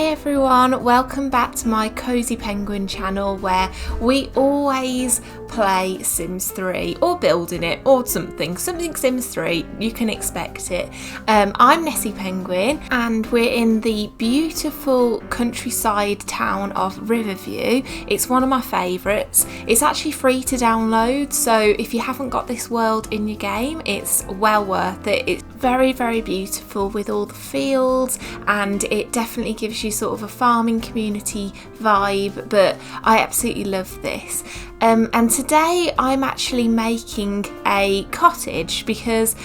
Hi everyone, welcome back to my Cozy Penguin channel where we always play Sims 3 or building it or something Sims 3, you can expect it. I'm Nessie Penguin and we're in the beautiful countryside town of Riverview. It's one of my favourites. It's actually free to download, so if you haven't got this world in your game, it's well worth it. It's very, very beautiful with all the fields, and it definitely gives you sort of a farming community vibe, but I absolutely love this. And today I'm actually making a cottage because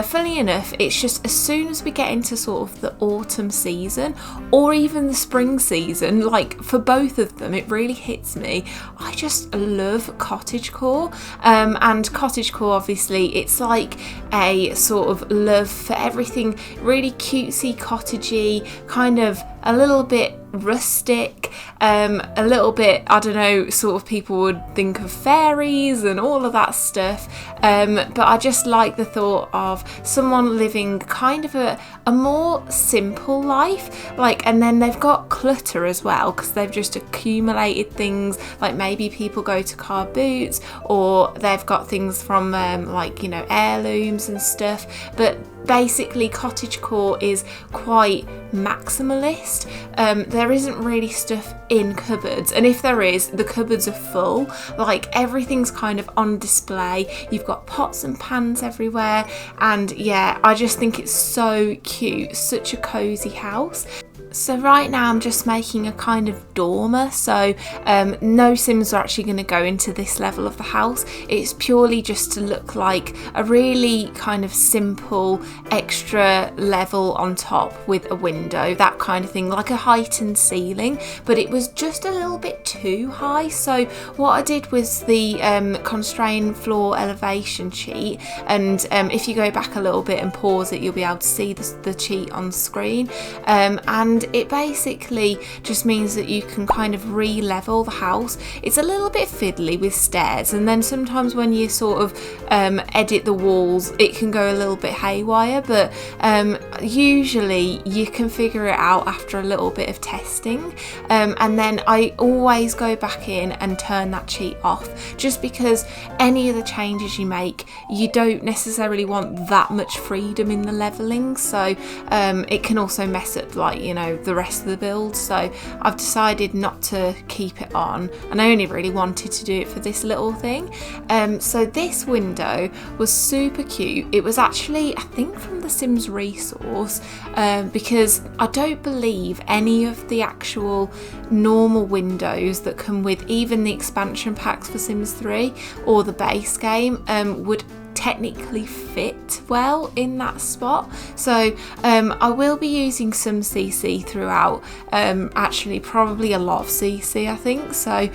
funny enough, it's just as soon as we get into sort of the autumn season or even the spring season, like for both of them, it really hits me. I just love cottagecore, and cottagecore, obviously it's like a sort of love for everything really cutesy, cottagey, kind of a little bit rustic, a little bit, I don't know, sort of people would think of fairies and all of that stuff, but I just like the thought of someone living kind of a more simple life, like, and then they've got clutter as well because they've just accumulated things, like maybe people go to car boots or they've got things from like, you know, heirlooms and stuff, but basically cottagecore is quite maximalist. There isn't really stuff in cupboards, and if there is, the cupboards are full, like everything's kind of on display. You've got pots and pans everywhere, and yeah, I just think it's so cute, such a cozy house. So right now I'm just making a kind of dormer, so no Sims are actually going to go into this level of the house. It's purely just to look like a really kind of simple extra level on top with a window, that kind of thing, like a heightened ceiling, but it was just a little bit too high. So what I did was the constrained floor elevation cheat, and if you go back a little bit and pause it, you'll be able to see the cheat on screen, and it basically just means that you can kind of re-level the house. It's a little bit fiddly with stairs, and then sometimes when you sort of edit the walls, it can go a little bit haywire, but usually you can figure it out after a little bit of testing, and then I always go back in and turn that cheat off, just because any of the changes you make, you don't necessarily want that much freedom in the leveling, so it can also mess up, like, you know, the rest of the build. So I've decided not to keep it on, and I only really wanted to do it for this little thing. So this window was super cute. It was actually, I think, from the Sims resource, because I don't believe any of the actual normal windows that come with even the expansion packs for Sims 3 or the base game would technically fit well in that spot. So I will be using some CC throughout, actually probably a lot of CC, I think, so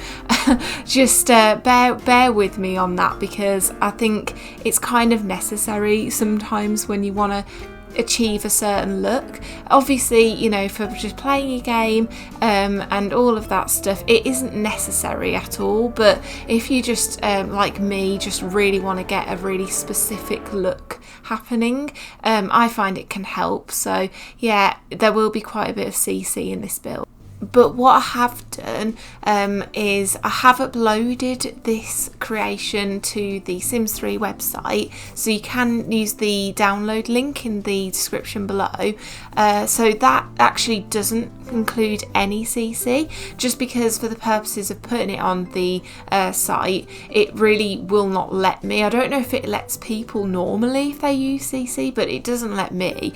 just bear with me on that, because I think it's kind of necessary sometimes when you want to achieve a certain look. Obviously, you know, for just playing a game and all of that stuff, it isn't necessary at all, but if you just like me, just really want to get a really specific look happening, I find it can help. So yeah, there will be quite a bit of CC in this build. But what I have done is I have uploaded this creation to the Sims 3 website, so you can use the download link in the description below. So that actually doesn't include any CC, just because for the purposes of putting it on the site, it really will not let me. I don't know if it lets people normally if they use CC, but it doesn't let me.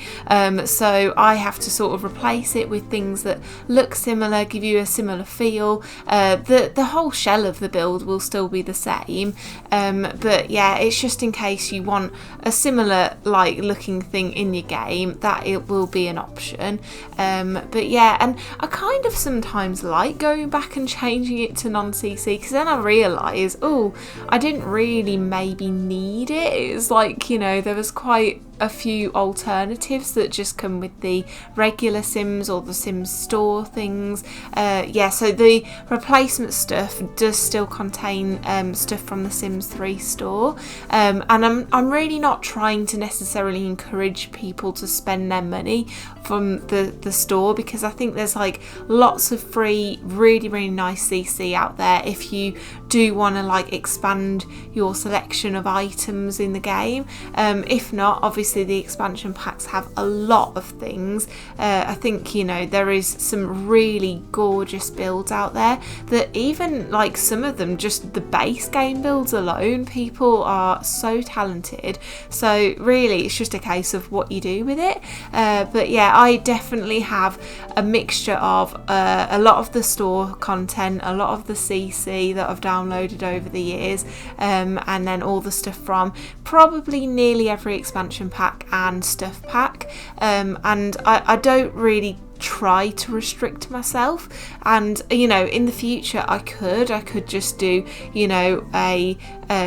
So I have to sort of replace it with things that look similar, give you a similar feel. The whole shell of the build will still be the same, but yeah, it's just in case you want a similar like looking thing in your game, that it will be an option. But yeah, and I kind of sometimes like going back and changing it to non-CC, because then I realise, oh, I didn't really maybe need it. It's like, you know, there was quite a few alternatives that just come with the regular Sims or the Sims store things. So the replacement stuff does still contain stuff from the Sims 3 store, and I'm really not trying to necessarily encourage people to spend their money from the store, because I think there's like lots of free really nice CC out there if you do want to like expand your selection of items in the game. If not, obviously the expansion packs have a lot of things. I think, you know, there is some really gorgeous builds out there that even like some of them, just the base game builds alone, people are so talented. So really it's just a case of what you do with it. But yeah, I definitely have a mixture of a lot of the store content, a lot of the CC that I've downloaded over the years, and then all the stuff from probably nearly every expansion pack and stuff pack, and I don't really try to restrict myself. And you know, in the future I could just do, you know, a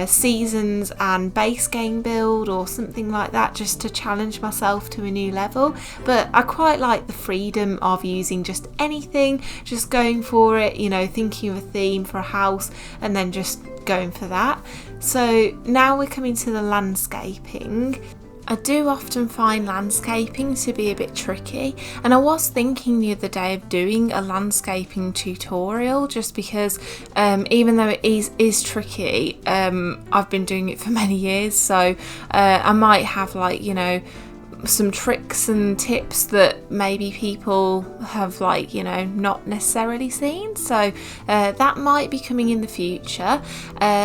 seasons and base game build or something like that, just to challenge myself to a new level. But I quite like the freedom of using just anything, just going for it, you know, thinking of a theme for a house and then just going for that. So now we're coming to the landscaping. I do often find landscaping to be a bit tricky, and I was thinking the other day of doing a landscaping tutorial, just because even though it is tricky, I've been doing it for many years, so I might have, like, you know, some tricks and tips that maybe people have, like, you know, not necessarily seen. So that might be coming in the future.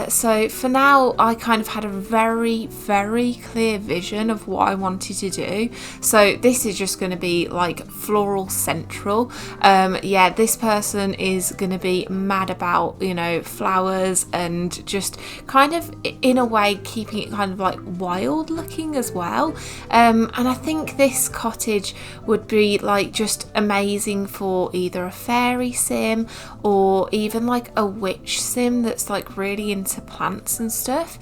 So for now, I kind of had a very clear vision of what I wanted to do. So this is just going to be like floral central. Yeah, this person is going to be mad about, you know, flowers and just kind of in a way keeping it kind of like wild looking as well. And I think this cottage would be like just amazing for either a fairy sim or even like a witch sim that's like really into plants and stuff.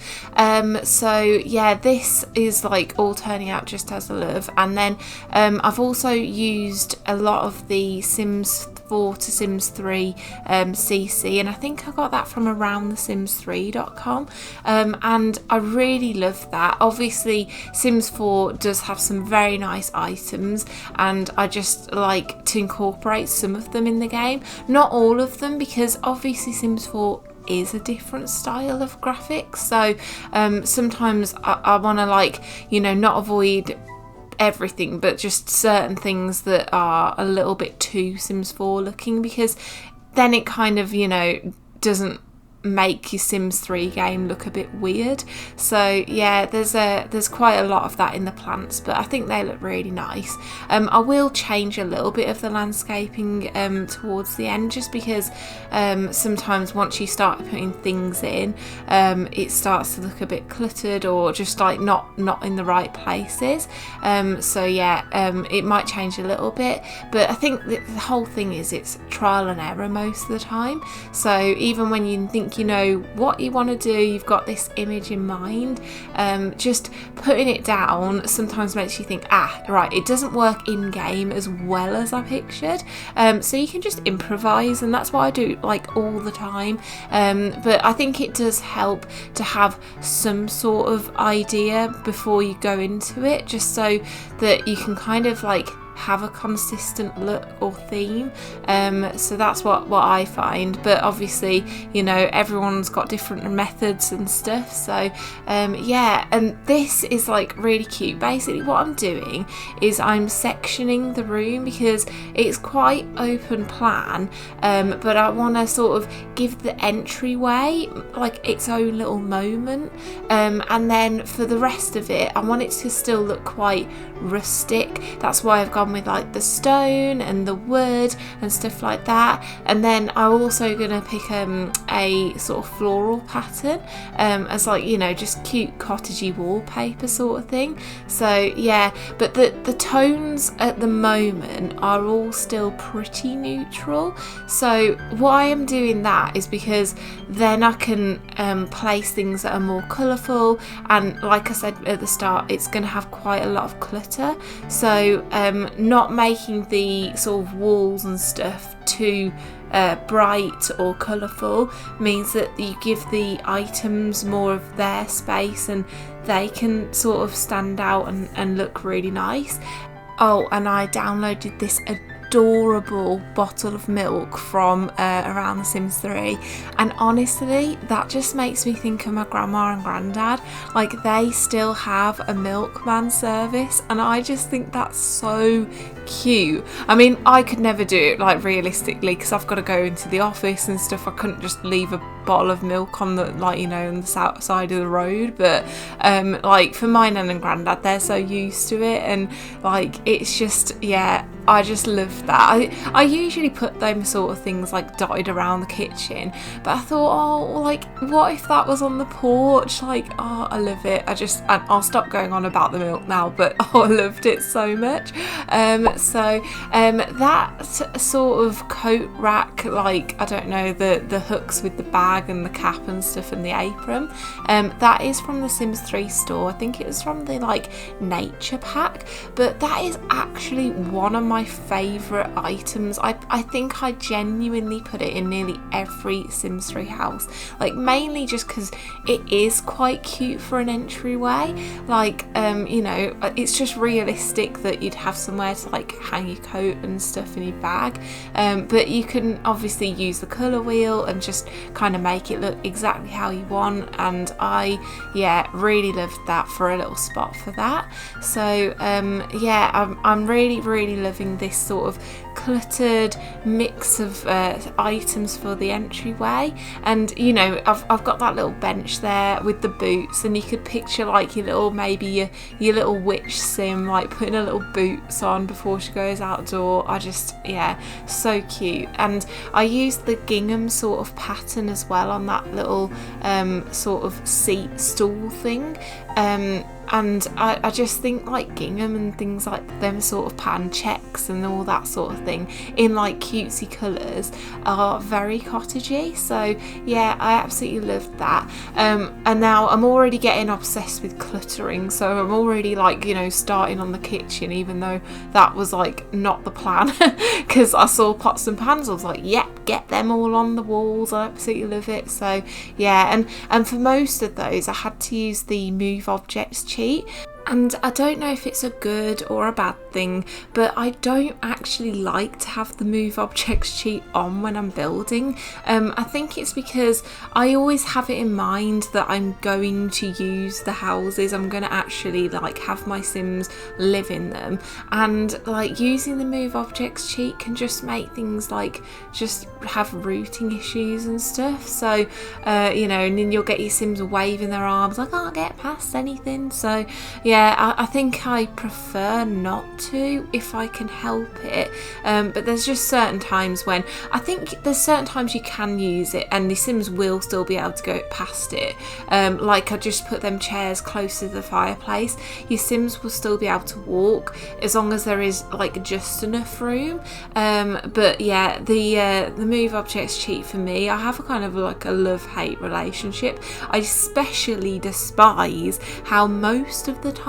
So yeah, this is like all turning out just as I love. And then I've also used a lot of the Sims 4 to Sims 3 CC, and I think I got that from aroundthesims3.com, and I really love that. Obviously Sims 4 does have some very nice items, and I just like to incorporate some of them in the game, not all of them, because obviously Sims 4 is a different style of graphics. So sometimes I want to, like, you know, not avoid everything, but just certain things that are a little bit too Sims 4 looking, because then it kind of, you know, doesn't make your Sims 3 game look a bit weird. So yeah, there's quite a lot of that in the plants, but I think they look really nice. I will change a little bit of the landscaping towards the end, just because sometimes once you start putting things in, it starts to look a bit cluttered or just like not in the right places. So yeah, it might change a little bit, but I think that the whole thing is it's trial and error most of the time. So even when you think you know what you want to do, you've got this image in mind, just putting it down sometimes makes you think, right, it doesn't work in game as well as I pictured. So you can just improvise, and that's what I do like all the time. But I think it does help to have some sort of idea before you go into it, just so that you can kind of like have a consistent look or theme. So that's what I find, but obviously, you know, everyone's got different methods and stuff. So yeah, and this is like really cute. Basically what I'm doing is I'm sectioning the room because it's quite open plan, but I want to sort of give the entryway like its own little moment, and then for the rest of it I want it to still look quite rustic. That's why I've gone on with like the stone and the wood and stuff like that. And then I'm also gonna pick a sort of floral pattern as like, you know, just cute cottagey wallpaper sort of thing. So yeah, but the tones at the moment are all still pretty neutral. So why I'm doing that is because then I can place things that are more colourful, and like I said at the start, it's going to have quite a lot of clutter. So not making the sort of walls and stuff too bright or colourful means that you give the items more of their space and they can sort of stand out and look really nice. Oh, and I downloaded this adorable bottle of milk from around The Sims 3, and honestly that just makes me think of my grandma and granddad. Like, they still have a milkman service, and I just think that's so cute. I mean, I could never do it, like, realistically, because I've got to go into the office and stuff. I couldn't just leave a bottle of milk on the, like, you know, on the south side of the road. But like, for my nan and granddad, they're so used to it, and like, it's just, yeah, I just love that. I usually put them sort of things like dotted around the kitchen, but I thought, oh, like, what if that was on the porch? Like, oh, I love it. I'll stop going on about the milk now, but oh, I loved it so much. So that sort of coat rack, like, I don't know, the hooks with the bag and the cap and stuff and the apron, that is from the Sims 3 store. I think it was from the like nature pack, but that is actually one of my favourite items. I think I genuinely put it in nearly every Sims 3 house, like, mainly just because it is quite cute for an entryway. Like, you know, it's just realistic that you'd have somewhere to like hang your coat and stuff in your bag, but you can obviously use the colour wheel and just kind of make it look exactly how you want, and I really loved that for a little spot for that. So yeah, I'm really loving this sort of cluttered mix of items for the entryway. And you know, I've got that little bench there with the boots, and you could picture like your little, maybe your little witch sim, like putting her little boots on before she goes outdoor. I just, yeah, so cute. And I used the gingham sort of pattern as well on that little sort of seat stool thing. And I just think like gingham and things like them sort of pattern, checks and all that sort of thing in like cutesy colours are very cottagey. So yeah, I absolutely loved that. And now I'm already getting obsessed with cluttering, so I'm already like, you know, starting on the kitchen, even though that was like not the plan, because I saw pots and pans. I was like, yep, get them all on the walls. I absolutely love it. So yeah, and for most of those I had to use the move objects cheat. And I don't know if it's a good or a bad thing, but I don't actually like to have the move objects cheat on when I'm building. I think it's because I always have it in mind that I'm going to use the houses. I'm going to actually like have my Sims live in them, and like using the move objects cheat can just make things like just have routing issues and stuff. So you know, and then you'll get your Sims waving their arms like, I can't get past anything. So yeah, I think I prefer not to if I can help it, but there's just certain times when I think there's certain times you can use it and the Sims will still be able to go past it. Like, I just put them chairs close to the fireplace. Your Sims will still be able to walk as long as there is like just enough room. But yeah, the move objects cheat for me, I have a kind of like a love-hate relationship. I especially despise how most of the time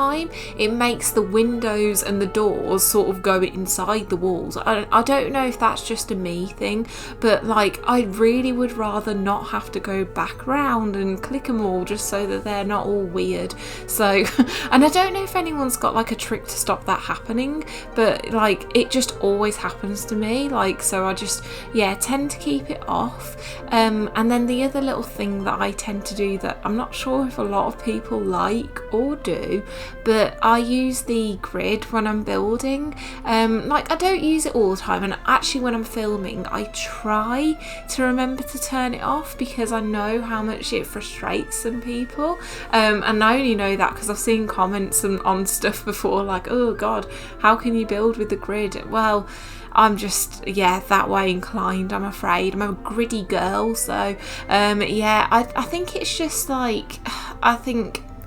it makes the windows and the doors sort of go inside the walls. I don't know if that's just a me thing, but like, I really would rather not have to go back round and click them all just so that they're not all weird. So and I don't know if anyone's got like a trick to stop that happening, but like, it just always happens to me. Like, so I just, yeah, tend to keep it off. And then the other little thing that I tend to do that I'm not sure if a lot of people like or do, but I use the grid when I'm building. Like I don't use it all the time, and actually when I'm filming I try to remember to turn it off because I know how much it frustrates some people, and I only know that because I've seen comments on stuff before like, oh god, how can you build with the grid? Well, I'm just, that way inclined, I'm afraid. I'm a gritty girl, so I think it's just like,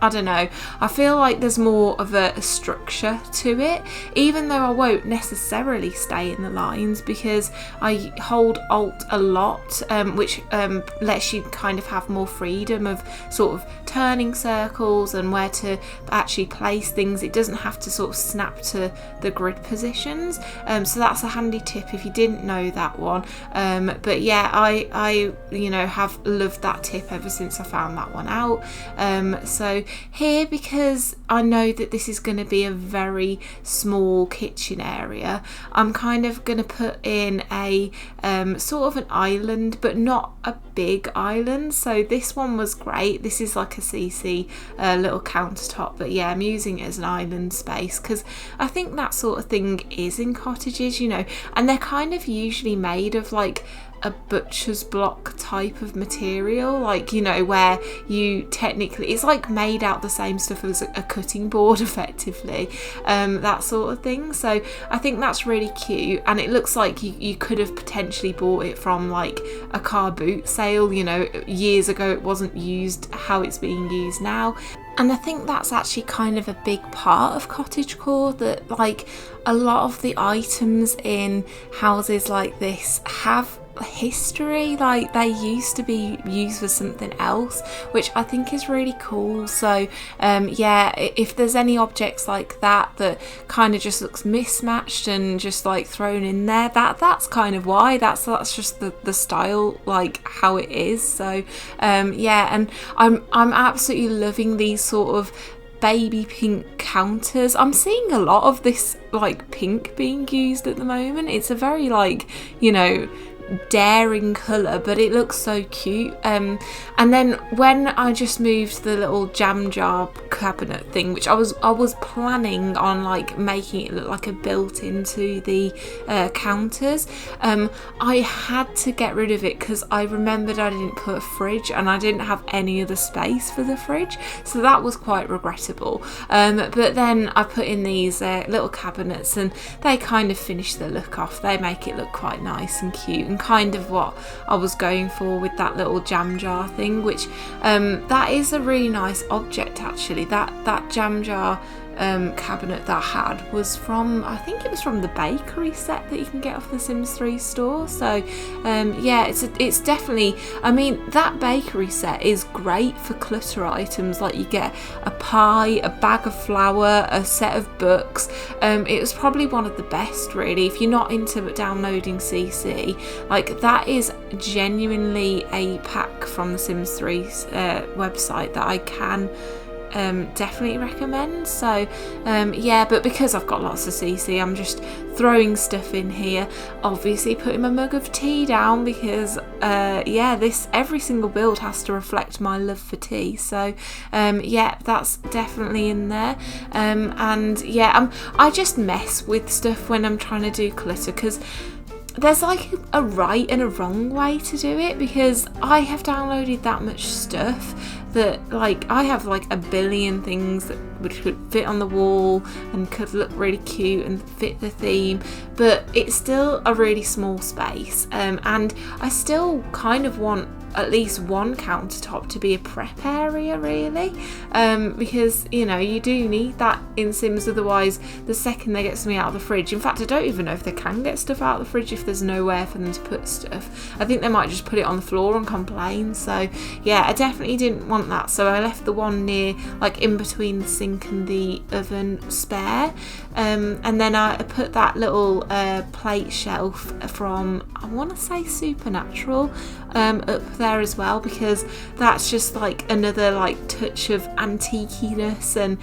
I don't know, I feel like there's more of a structure to it, even though I won't necessarily stay in the lines because I hold Alt a lot, which lets you kind of have more freedom of sort of turning circles and where to actually place things. It doesn't have to sort of snap to the grid positions, so that's a handy tip if you didn't know that one. But yeah, I have loved that tip ever since I found that one out. So here, because I know that this is going to be a very small kitchen area, I'm kind of going to put in a sort of an island, but not a big island. So this one was great. This is like a CC little countertop, but yeah, I'm using it as an island space because I think that sort of thing is in cottages, and they're kind of usually made of like a butcher's block type of material, like where you technically, it's like made out the same stuff as a cutting board effectively, that sort of thing. So I think that's really cute, and it looks like you could have potentially bought it from like a car boot sale, years ago. It wasn't used how it's being used now. And I think that's actually kind of a big part of cottagecore, that like a lot of the items in houses like this have history, like they used to be used for something else, which I think is really cool. So if there's any objects like that kind of just looks mismatched and just like thrown in there, that's kind of why, that's just the style, like how it is. So and I'm absolutely loving these sort of baby pink counters. I'm seeing a lot of this like pink being used at the moment. It's a very like daring colour, but it looks so cute. And then when I just moved the little jam jar cabinet thing, which I was planning on like making it look like a built into the counters, I had to get rid of it because I remembered I didn't put a fridge and I didn't have any other space for the fridge, so that was quite regrettable. But then I put in these little cabinets and they kind of finish the look off. They make it look quite nice and cute, and kind of what I was going for with that little jam jar thing, which that is a really nice object actually. That jam jar cabinet that I had was from, I think it was from the bakery set that you can get off the Sims 3 store. So it's definitely, I mean, that bakery set is great for clutter items, like you get a pie, a bag of flour, a set of books. It was probably one of the best really. If you're not into downloading CC, like that is genuinely a pack from the Sims 3's website that I can definitely recommend. So but because I've got lots of CC, I'm just throwing stuff in here, obviously putting my mug of tea down because this every single build has to reflect my love for tea. So that's definitely in there. I just mess with stuff when I'm trying to do clutter because there's like a right and a wrong way to do it, because I have downloaded that much stuff that like I have like a billion things that which could fit on the wall and could look really cute and fit the theme, but it's still a really small space, and I still kind of want at least one countertop to be a prep area really, because you do need that in Sims, otherwise the second they get something out of the fridge, in fact I don't even know if they can get stuff out of the fridge if there's nowhere for them to put stuff. I think they might just put it on the floor and complain. So yeah, I definitely didn't want that, so I left the one near, like in between the sink and the oven spare, and then I put that little plate shelf from, I want to say Supernatural, up there as well, because that's just like another like touch of antiqueness and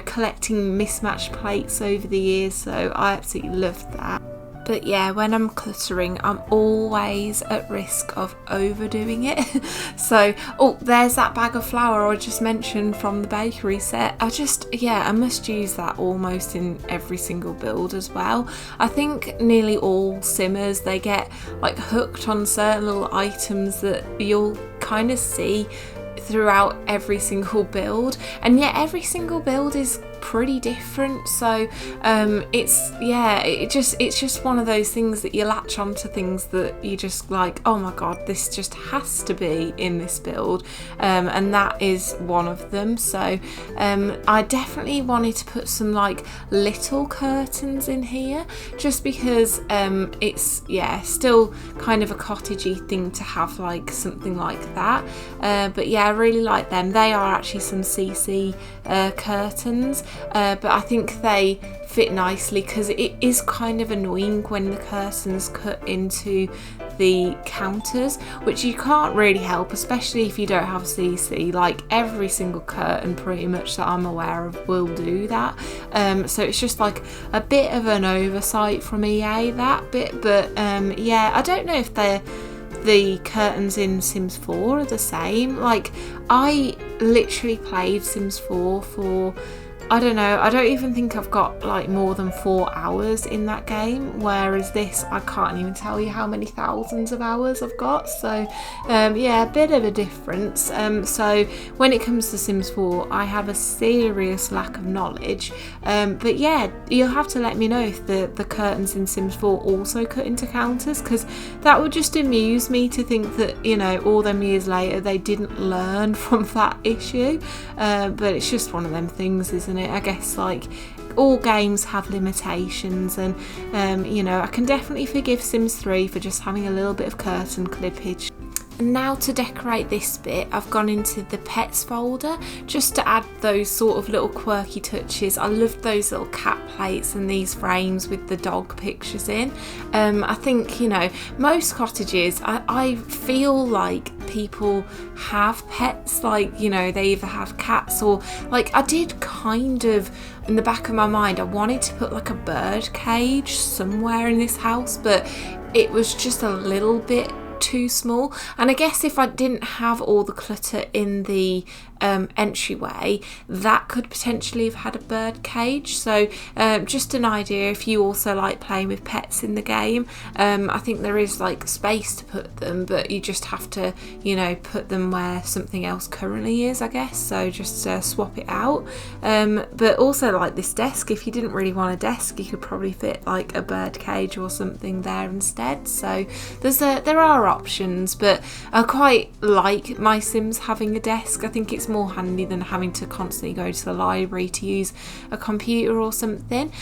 collecting mismatched plates over the years, so I absolutely loved that. But yeah, when I'm cluttering, I'm always at risk of overdoing it. So, oh, there's that bag of flour I just mentioned from the bakery set. I must use that almost in every single build as well. I think nearly all simmers, they get like hooked on certain little items that you'll kind of see throughout every single build, and yet every single build is pretty different. So it's just one of those things that you latch onto things that you just like, oh my god, this just has to be in this build, and that is one of them. So I definitely wanted to put some like little curtains in here, just because it's still kind of a cottagey thing to have like something like that, but yeah, I really like them. They are actually some CC curtains, but I think they fit nicely, because it is kind of annoying when the curtains cut into the counters, which you can't really help, especially if you don't have CC. Like every single curtain pretty much that I'm aware of will do that, so it's just like a bit of an oversight from EA, that bit. But yeah, I don't know if the curtains in Sims 4 are the same. Like I literally played Sims 4 for, I don't know, I don't even think I've got like more than 4 hours in that game, whereas this, I can't even tell you how many thousands of hours I've got. So yeah, a bit of a difference. So when it comes to Sims 4, I have a serious lack of knowledge, but yeah, you'll have to let me know if the curtains in Sims 4 also cut into counters, because that would just amuse me to think that, you know, all them years later they didn't learn from that issue. But it's just one of them things, isn't it? I guess like all games have limitations, and you know, I can definitely forgive Sims 3 for just having a little bit of curtain clippage. And now to decorate this bit, I've gone into the pets folder just to add those sort of little quirky touches. I loved those little cat plates and these frames with the dog pictures in. I think, you know, most cottages, I feel like people have pets, like, you know, they either have cats or like, I did kind of, in the back of my mind, I wanted to put like a bird cage somewhere in this house, but it was just a little bit too small. And I guess if I didn't have all the clutter in the entryway, that could potentially have had a bird cage. So just an idea if you also like playing with pets in the game. I think there is like space to put them, but you just have to, you know, put them where something else currently is, I guess. So just swap it out. But also like this desk, if you didn't really want a desk, you could probably fit like a bird cage or something there instead. So there are options, but I quite like my Sims having a desk. I think it's more handy than having to constantly go to the library to use a computer or something.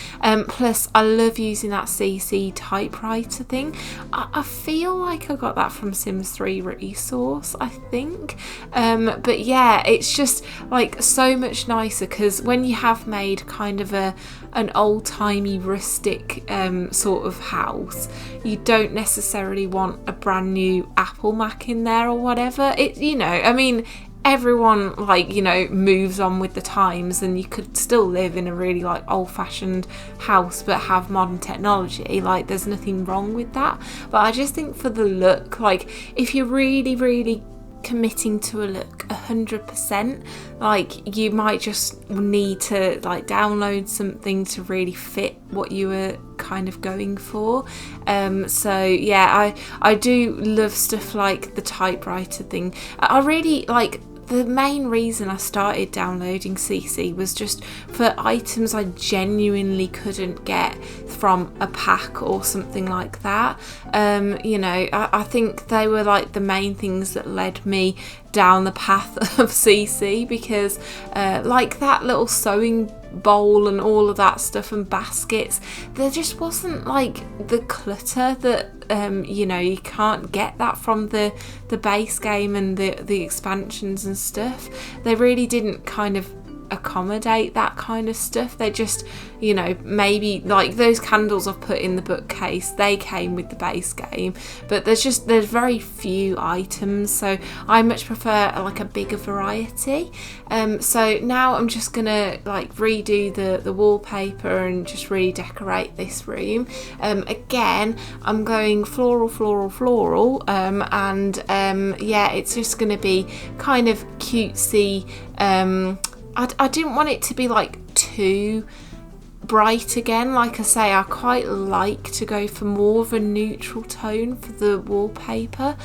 Plus I love using that CC typewriter thing. I feel like I got that from Sims 3 resource, I think. But yeah, it's just like so much nicer, because when you have made kind of an old-timey rustic sort of house, you don't necessarily want a brand new Apple Mac in there or whatever. It, you know, I mean, everyone, like, you know, moves on with the times, and you could still live in a really like old-fashioned house but have modern technology. Like, there's nothing wrong with that. But I just think for the look, like, if you're really committing to a look 100%, like, you might just need to like download something to really fit what you were kind of going for. So yeah, I do love stuff like the typewriter thing. I really like, the main reason I started downloading CC was just for items I genuinely couldn't get from a pack or something like that. You know, I think they were like the main things that led me down the path of CC, because like that little sewing bowl and all of that stuff and baskets, there just wasn't like the clutter that you know, you can't get that from the base game and the expansions and stuff. They really didn't kind of accommodate that kind of stuff. They just, you know, maybe like those candles I've put in the bookcase, they came with the base game, but there's very few items, so I much prefer like a bigger variety. So now I'm just gonna like redo the wallpaper and just really decorate this room. Again, I'm going floral, and yeah, it's just gonna be kind of cutesy. I didn't want it to be like too bright again. Like I say, I quite like to go for more of a neutral tone for the wallpaper.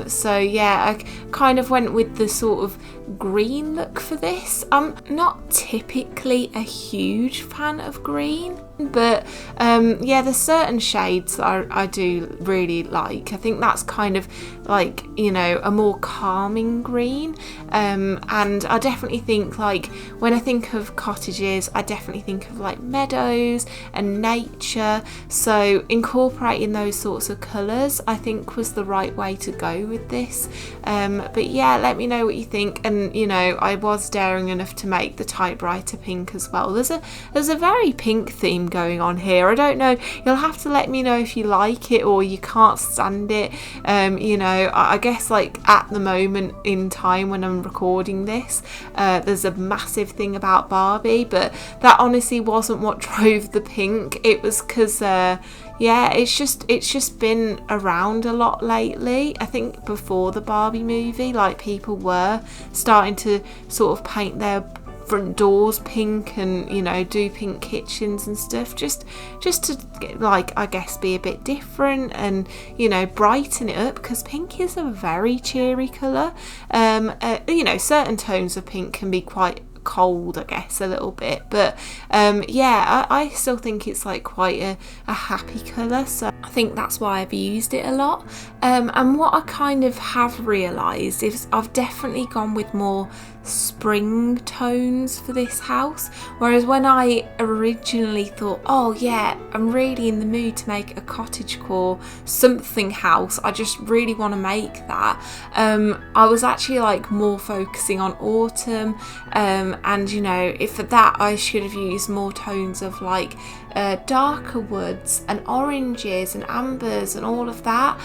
So yeah, I kind of went with the sort of green look for this. I'm not typically a huge fan of green, but yeah, there's certain shades that I do really like. I think that's kind of like, you know, a more calming green, and I definitely think like when I think of cottages, I definitely think of like meadows and nature, so incorporating those sorts of colours I think was the right way to go with this. But yeah, let me know what you think. And you know, I was daring enough to make the typewriter pink as well. There's a very pink theme going on here. I don't know, you'll have to let me know if you like it or you can't stand it. You know, I guess like at the moment in time when I'm recording this, there's a massive thing about Barbie, but that honestly wasn't what drove the pink. It was because yeah, it's just been around a lot lately. I think before the Barbie movie, like people were starting to sort of paint their front doors pink and, you know, do pink kitchens and stuff, just to get, like, I guess be a bit different and, you know, brighten it up, because pink is a very cheery colour. You know, certain tones of pink can be quite cold, I guess, a little bit, but yeah, I still think it's like quite a happy colour, so I think that's why I've used it a lot. And what I kind of have realised is I've definitely gone with more spring tones for this house, whereas when I originally thought, oh yeah, I'm really in the mood to make a cottagecore something house, I just really want to make that, I was actually like more focusing on autumn, and you know, if for that I should have used more tones of like darker woods and oranges and ambers and all of that,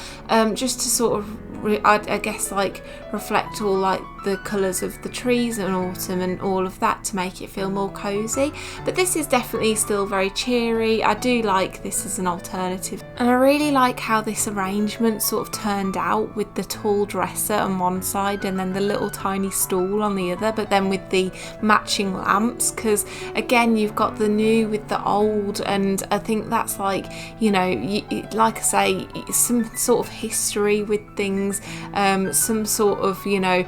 just to sort of I guess like reflect all like the colours of the trees in autumn and all of that to make it feel more cosy. But this is definitely still very cheery. I do like this as an alternative, and I really like how this arrangement sort of turned out with the tall dresser on one side and then the little tiny stool on the other, but then with the matching lamps, because again you've got the new with the old, and I think that's like, you know, like I say, some sort of history with things, some sort of, you know,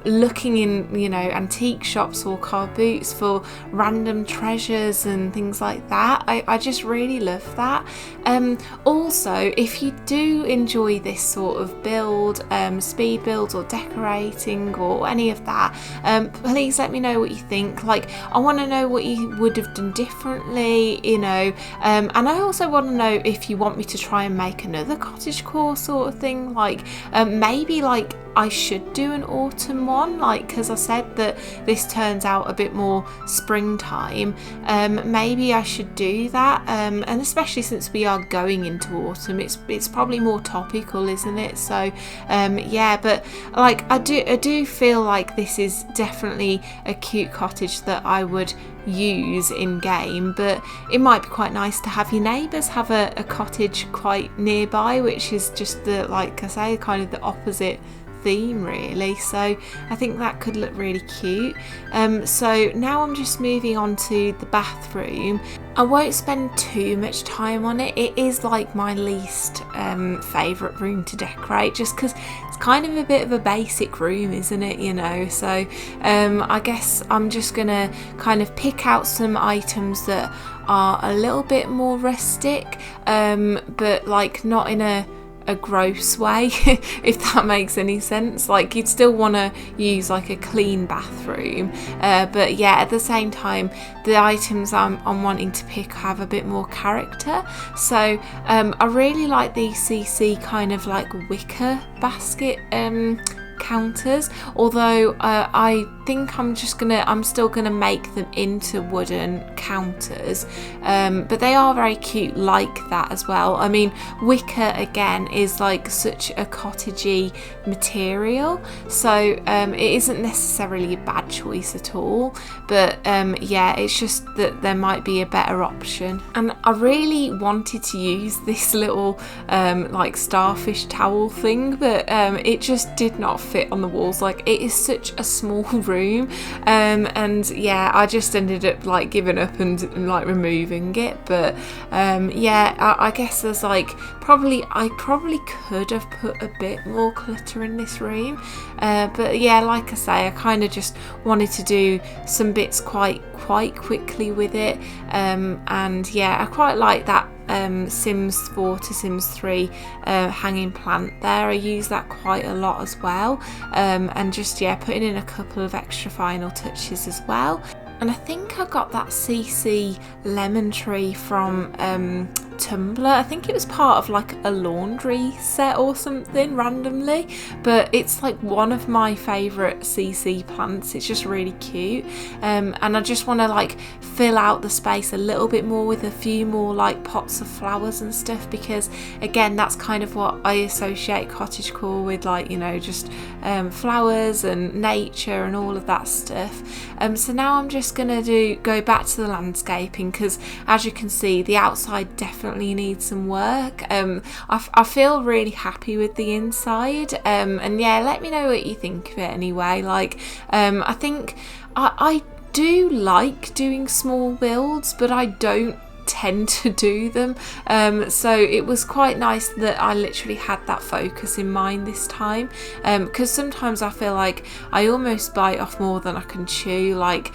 looking in, you know, antique shops or car boots for random treasures and things like that. I just really love that. Also, if you do enjoy this sort of build, speed builds or decorating or any of that, please let me know what you think. Like, I want to know what you would have done differently, you know, and I also want to know if you want me to try and make another cottagecore sort of thing, like maybe like I should do an autumn one, like, because I said that this turns out a bit more springtime, maybe I should do that, and especially since we are going into autumn, it's probably more topical, isn't it? So yeah, but like I do feel like this is definitely a cute cottage that I would use in game, but it might be quite nice to have your neighbours have a cottage quite nearby, which is just the, like I say, kind of the opposite theme really. So I think that could look really cute. So now I'm just moving on to the bathroom. I won't spend too much time on it. It is like my least favourite room to decorate, just because it's kind of a bit of a basic room, isn't it, you know? So I guess I'm just gonna kind of pick out some items that are a little bit more rustic, but like not in a gross way, if that makes any sense. Like, you'd still want to use like a clean bathroom, but yeah, at the same time the items I'm wanting to pick have a bit more character. So I really like the CC kind of like wicker basket counters, although I think I'm still gonna make them into wooden counters, but they are very cute like that as well. I mean, wicker again is like such a cottagey material, so it isn't necessarily a bad choice at all, but yeah, it's just that there might be a better option. And I really wanted to use this little like starfish towel thing, but it just did not fit on the walls. Like, it is such a small room, and yeah, I just ended up like giving up and like removing it. But yeah, I guess there's like I probably could have put a bit more clutter in this room, but yeah, like I say, I kind of just wanted to do some bits quite quickly with it, and yeah, I quite like that Sims 4 to Sims 3 hanging plant there. I use that quite a lot as well, and just yeah, putting in a couple of extra final touches as well. And I think I got that CC lemon tree from Tumblr. I think it was part of like a laundry set or something randomly, but it's like one of my favourite CC plants. It's just really cute, and I just want to like fill out the space a little bit more with a few more like pots of flowers and stuff, because again, that's kind of what I associate cottagecore with, like, you know, just flowers and nature and all of that stuff. So now I'm just gonna go back to the landscaping, because as you can see, the outside definitely needs some work. I feel really happy with the inside, and yeah, let me know what you think of it anyway. Like, I think I do like doing small builds, but I don't tend to do them, so it was quite nice that I literally had that focus in mind this time, because sometimes I feel like I almost bite off more than I can chew. Like,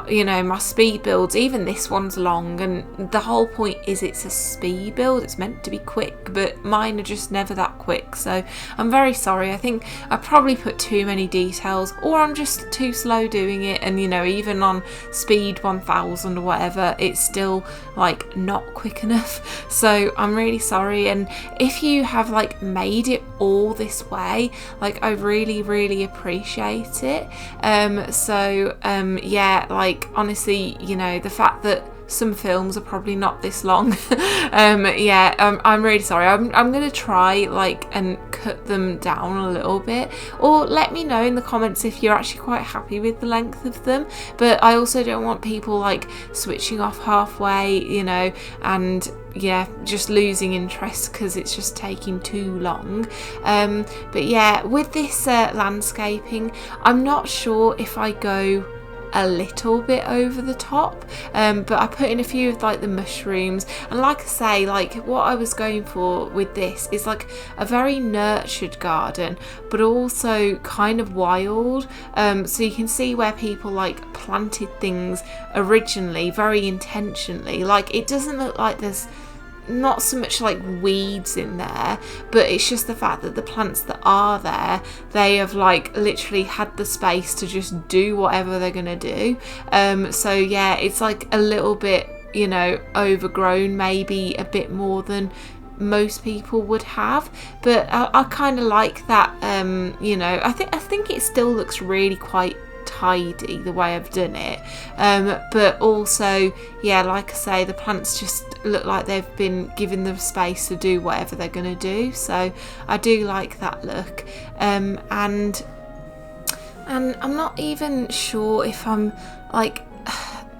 you know, my speed builds, even this one's long, and the whole point is it's a speed build, it's meant to be quick, but mine are just never that quick. So I'm very sorry. I think I probably put too many details, or I'm just too slow doing it, and you know, even on speed 1000 or whatever, it's still like not quick enough. So I'm really sorry, and if you have like made it all this way, like, I really appreciate it. So yeah, like, honestly, you know, the fact that some films are probably not this long, yeah, I'm really sorry. I'm gonna try like and cut them down a little bit, or let me know in the comments if you're actually quite happy with the length of them. But I also don't want people like switching off halfway, you know, and yeah, just losing interest because it's just taking too long. But yeah, with this landscaping, I'm not sure if I go a little bit over the top, but I put in a few of like the mushrooms, and like I say, like, what I was going for with this is like a very nurtured garden, but also kind of wild, so you can see where people like planted things originally very intentionally. Like, it doesn't look like there's not so much like weeds in there, but it's just the fact that the plants that are there, they have like literally had the space to just do whatever they're gonna do. So yeah, it's like a little bit, you know, overgrown, maybe a bit more than most people would have, but I kind of like that. You know, I think it still looks really quite tidy the way I've done it, but also, yeah, like I say, the plants just look like they've been given the space to do whatever they're going to do, so I do like that look. And I'm not even sure if I'm like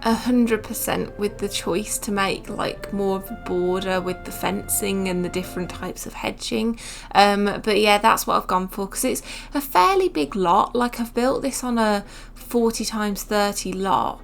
100% with the choice to make like more of a border with the fencing and the different types of hedging, but yeah, that's what I've gone for, because it's a fairly big lot. Like, I've built this on a 40 times 30 lot,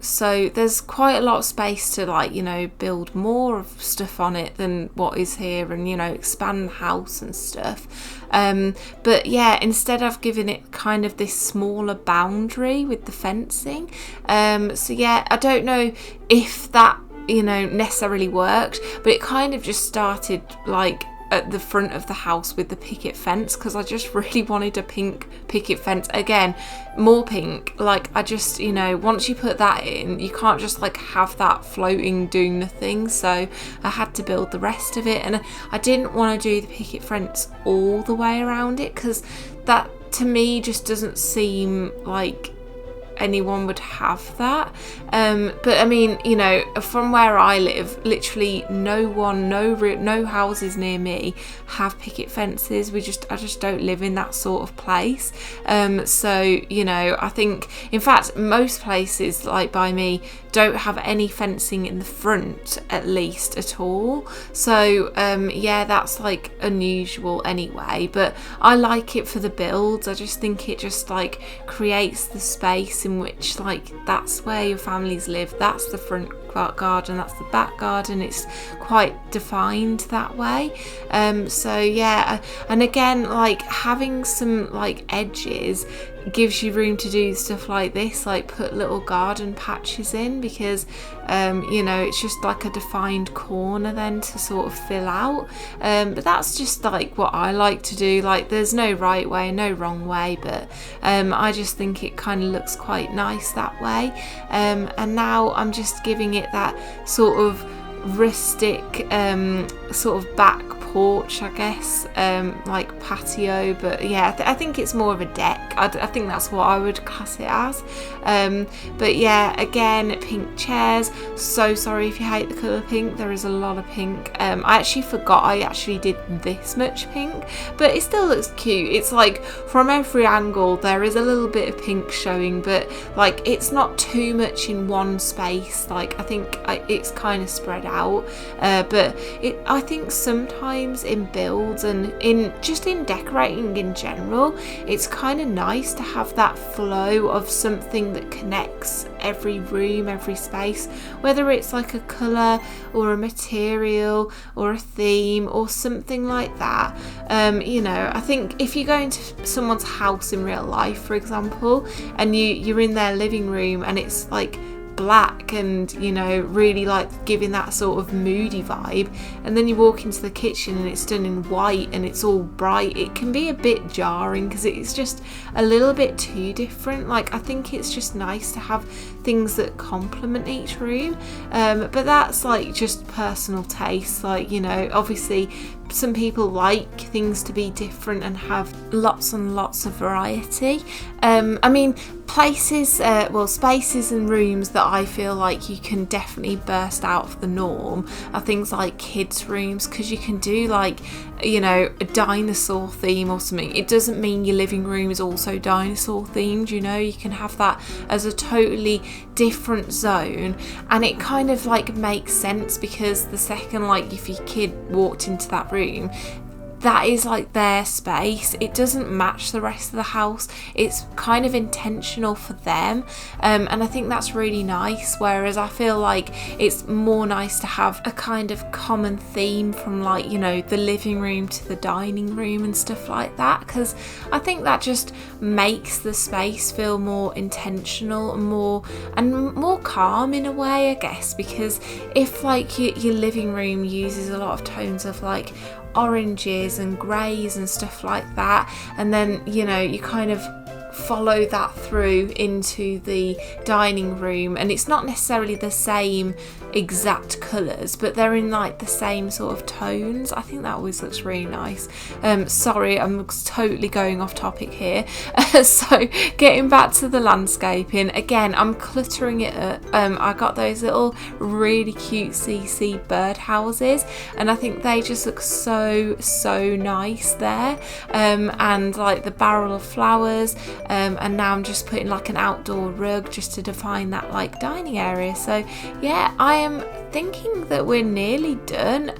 so there's quite a lot of space to, like, you know, build more of stuff on it than what is here, and, you know, expand the house and stuff. But yeah, instead I've given it kind of this smaller boundary with the fencing. So yeah, I don't know if that, you know, necessarily worked, but it kind of just started like at the front of the house with the picket fence, because I just really wanted a pink picket fence. Again, more pink. Like, I just, you know, once you put that in, you can't just like have that floating doing nothing, so I had to build the rest of it. And I didn't want to do the picket fence all the way around it, because that to me just doesn't seem like anyone would have that. But I mean, you know, from where I live, literally no houses near me have picket fences. I just don't live in that sort of place. So, you know, I think, in fact, most places like by me don't have any fencing in the front, at least, at all. So yeah, that's like unusual anyway, but I like it for the builds. I just think it just like creates the space in which, like, that's where your families live, that's the front garden, that's the back garden. It's quite defined that way. So yeah, and again, like, having some like edges gives you room to do stuff like this, like put little garden patches in, because you know, it's just like a defined corner then to sort of fill out. But that's just like what I like to do. Like, there's no right way, no wrong way, but I just think it kind of looks quite nice that way. And now I'm just giving it that sort of rustic sort of back porch, I guess, like patio, but yeah, I think it's more of a deck. I think that's what I would class it as. But yeah, again, pink chairs. So sorry if you hate the colour pink, there is a lot of pink. I actually forgot I actually did this much pink, but it still looks cute. It's like from every angle there is a little bit of pink showing, but like it's not too much in one space. Like, I think it's kind of spread out, but I think sometimes in builds and in decorating in general, it's kind of nice to have that flow of something that connects every room, every space, whether it's like a colour or a material or a theme or something like that. You know, I think if you go into someone's house in real life, for example, and you're in their living room and it's like black and, you know, really like giving that sort of moody vibe, and then you walk into the kitchen and it's done in white and it's all bright, it can be a bit jarring because it's just a little bit too different. Like, I think it's just nice to have things that complement each room, but that's like just personal taste. Like, you know, obviously some people like things to be different and have lots and lots of variety. I mean, spaces and rooms that I feel like you can definitely burst out of the norm are things like kids' rooms, because you can do like, you know, a dinosaur theme or something. It doesn't mean your living room is also dinosaur themed, you know, you can have that as a totally different zone, and it kind of like makes sense, because the second, like, if your kid walked into that room, that is like their space. It doesn't match the rest of the house. It's kind of intentional for them, and I think that's really nice. Whereas I feel like it's more nice to have a kind of common theme from, like, you know, the living room to the dining room and stuff like that, because I think that just makes the space feel more intentional and more calm in a way, I guess. Because if like your living room uses a lot of tones of like oranges and greys and stuff like that, and then, you know, you kind of follow that through into the dining room, and it's not necessarily the same exact colours, but they're in like the same sort of tones. I think that always looks really nice. Sorry, I'm totally going off topic here. So getting back to the landscaping, again, I'm cluttering it up. I got those little really cute CC bird houses, and I think they just look so nice there, and like the barrel of flowers, and now I'm just putting like an outdoor rug just to define that like dining area. So yeah, I am thinking that we're nearly done.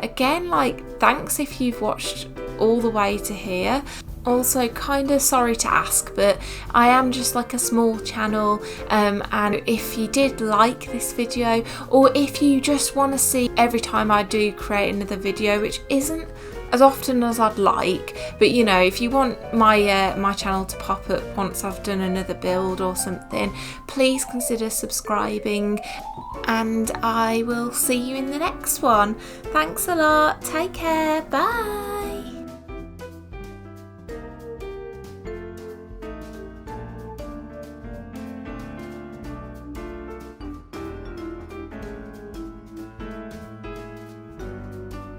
Again, like, thanks if you've watched all the way to here. Also, kind of sorry to ask, but I am just like a small channel, and if you did like this video, or if you just want to see every time I do create another video, which isn't as often as I'd like, but you know, if you want my my channel to pop up once I've done another build or something, please consider subscribing, and I will see you in the next one. Thanks a lot, take care, bye.